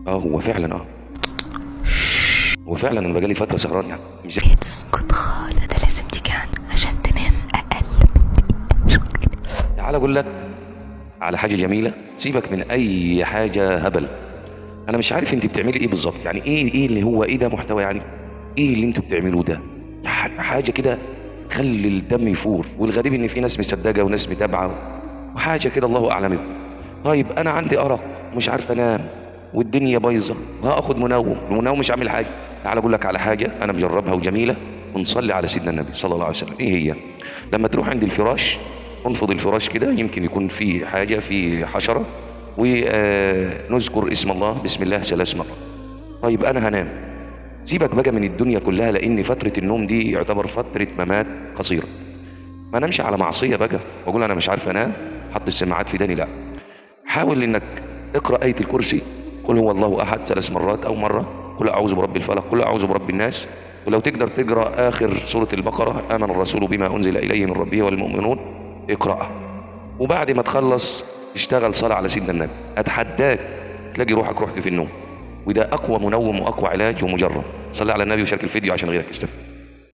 هو فعلا هو فعلا انا بقالي فتره سهران يعني مش اسكت خالص، ده لازم تيجي عشان تنام اقل. تعال اقول لك على حاجه جميله. سيبك من اي حاجه هبل. انا مش عارف انت بتعملي ايه بالظبط، يعني ايه اللي هو ايه ده محتوى يعني؟ ايه اللي انتوا بتعملوه ده؟ حاجه كده خلي الدم يفور، والغريب ان في ناس مصدقه وناس متابعه وحاجه كده الله اعلم بها. طيب انا عندي ارق مش عارف انام والدنيا بايظه وهاخد منوم، المنوم مش عامل حاجه. تعال اقول لك على حاجه انا مجربها وجميله، ونصلي على سيدنا النبي صلى الله عليه وسلم. ايه هي؟ لما تروح عند الفراش، انفض الفراش كده، يمكن يكون في حاجه، في حشره، ونذكر اسم الله بسم الله 3 مرات. طيب انا هنام، سيبك بقى من الدنيا كلها، لان فتره النوم دي يعتبر فتره ممات قصيره. ما نمشي على معصيه بقى واقول انا مش عارف انام، حط السماعات في داني، لا. حاول انك اقرا ايه الكرسي، قل هو الله احد 3 مرات او مره، قل اعوذ برب الفلق، قل اعوذ برب الناس. ولو تقدر تقرا اخر سوره البقره، امن الرسول بما انزل اليه من ربه والمؤمنون، اقراها. وبعد ما تخلص اشتغل صلاه على سيدنا النبي، اتحداك تلاقي روحك رحت في النوم. وده اقوى منوم واقوى علاج ومجرب. صلي على النبي وشارك الفيديو عشان غيرك يستفيد.